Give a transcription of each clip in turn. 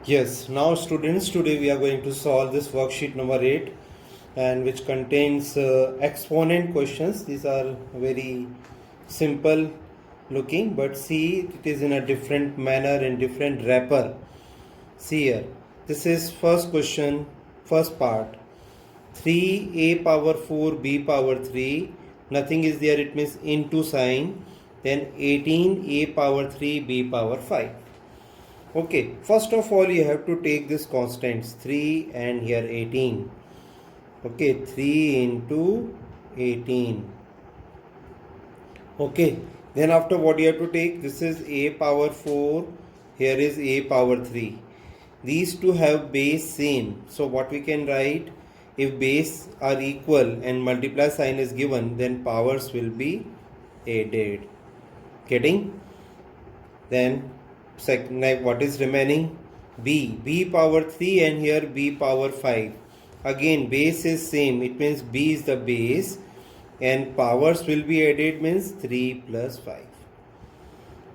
Yes, now students, today we are going to solve this worksheet number 8 and which contains exponent questions. These are very simple looking, but see, it is in a different manner, in different wrapper. See here, this is first question, first part. 3a power 4 b power 3, nothing is there, it means into sign. Then 18a power 3 b power 5. Okay, first of all you have to take this constants 3 and here 18. Okay, 3 into 18. Okay, then after what you have to take, this is a power 4, here is a power 3. These two have base same. So what we can write, if base are equal and multiply sign is given, then powers will be added. Getting? Then second, what is remaining? B power 3 and here b power 5. Again base is same, it means b is the base and powers will be added, means 3 plus 5.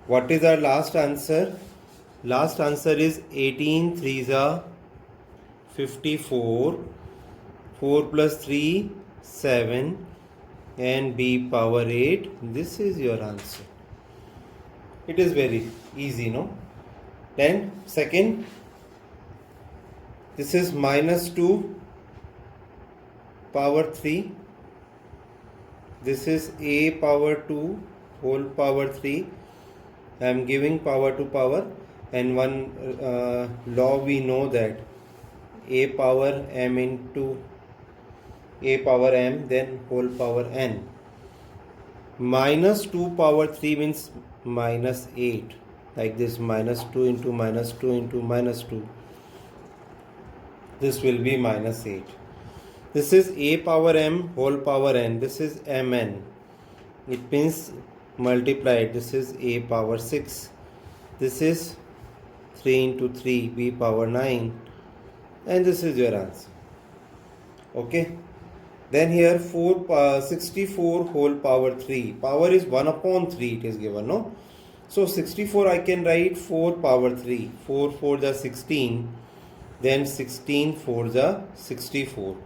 What is our last answer? Last answer is 18 3s are 54, 4 plus 3 7 and b power 8. This is your answer. It is very easy, no? Then second, this is minus 2 power 3. This is a power 2 whole power 3. I am giving power to power, and one law we know that a power m into a power m, then whole power n. Minus 2 power 3 means minus 8, like this, minus 2 into minus 2 into minus 2. This will be minus 8. This is a power m whole power n. This is mn. It means multiplied. This is a power 6. This is 3 into 3 b power 9. And this is your answer. Okay. Then here 64 whole power 3. Power is 1 upon 3 it is given, no? So 64 I can write 4 power 3. 4 4 the 16. Then 16 4 the 64.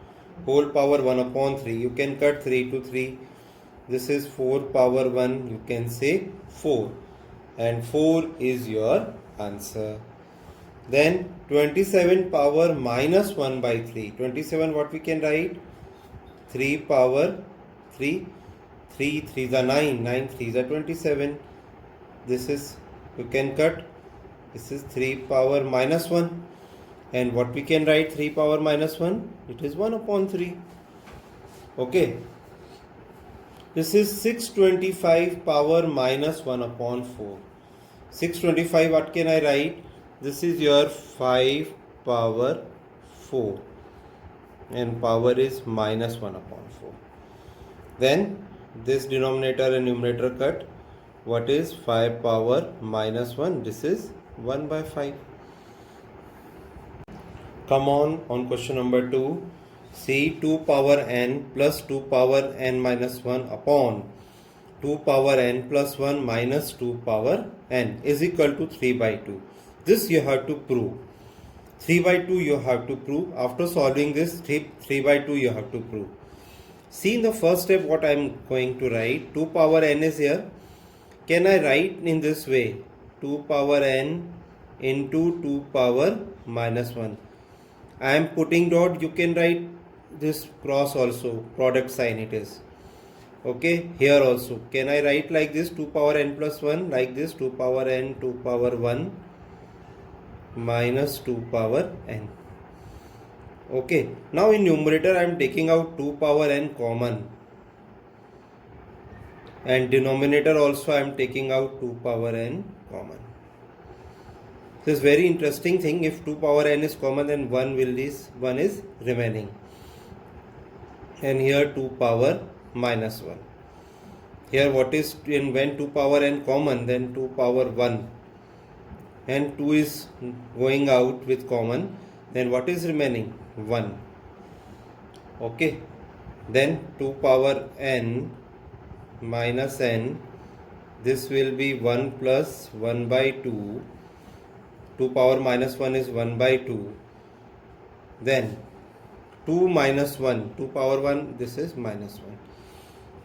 Whole power 1 upon 3. You can cut 3 to 3. This is 4 power 1. You can say 4. And 4 is your answer. Then 27 power minus 1 by 3. 27 what we can write? 3 power 3. 3 3 is 9. 9 3 is 27. This is, you can cut. This is 3 power minus 1. And what we can write 3 power minus 1? It is 1 upon 3. Okay. This is 625 power minus 1 upon 4. 625 what can I write? This is your 5 power 4. And power is minus 1 upon 4. Then this denominator and numerator cut. What is 5 power minus 1? This is 1 by 5. Come on question number 2. See, 2 power n plus 2 power n minus 1 upon 2 power n plus 1 minus 2 power n is equal to 3 by 2. This you have to prove. 3 by 2 you have to prove. After solving this, 3 by 2 you have to prove. See, in the first step what I am going to write, 2 power n is here. Can I write in this way? 2 power n into 2 power minus 1. I am putting dot, you can write this cross also, product sign it is. Okay, here also. Can I write like this, 2 power n plus 1, like this, 2 power n, 2 power 1 minus 2 power n. Okay, now in numerator I am taking out 2 power n common. And denominator also I am taking out 2 power n common. This is very interesting thing. If 2 power n is common, then 1 is remaining. And here 2 power minus 1. Here what is, when 2 power n common, then 2 power 1. And 2 is going out with common. Then what is remaining? 1. Okay. Then 2 power n minus n. This will be 1 plus 1 by 2. 2 power minus 1 is 1 by 2. Then 2 minus 1, 2 power 1, this is minus 1.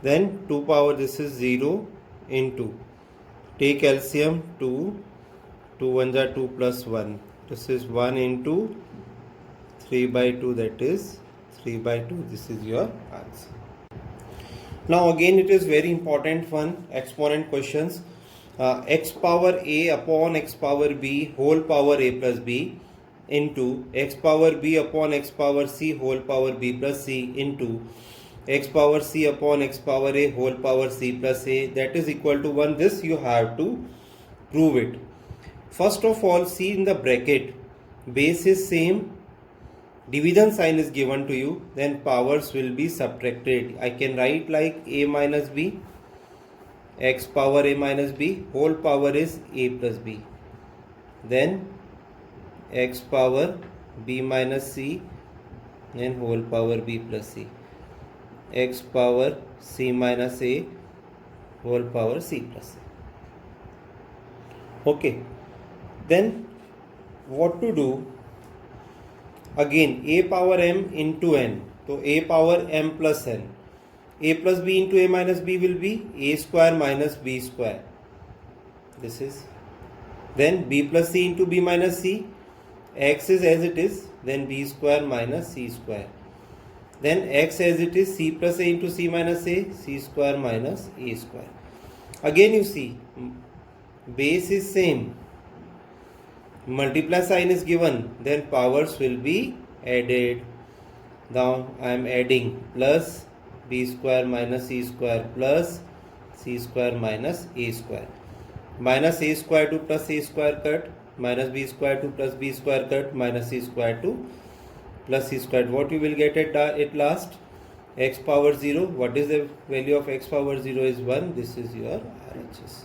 Then 2 power, this is 0 into, take LCM, 2, 2 1s are 2 plus 1. This is 1 into 3 by 2, that is 3 by 2. This is your answer. Now again it is very important one, exponent questions. X power a upon x power b whole power a plus b into x power b upon x power c whole power b plus c into x power c upon x power a whole power c plus a, that is equal to 1. This you have to prove it. First of all, see in the bracket, base is same, division sign is given to you, then powers will be subtracted. I can write like a minus b, x power a minus b, whole power is a plus b, then x power b minus c and whole power b plus c, x power c minus a whole power c plus a. Okay, then what to do? Again a power m into n, so a power m plus n, a plus b into a minus b will be a square minus b square. This is, then b plus c into b minus c, x is as it is, then b square minus c square, then x as it is, c plus a into c minus a, c square minus a square. Again you see, base is same, multiply sign is given, then powers will be added. Now I am adding plus b square minus c square plus c square minus a square, minus a square to plus a square cut, minus b square to plus b square cut, minus c square to plus c square. What you will get at last? X power 0. What is the value of x power 0 is 1. This is your RHS.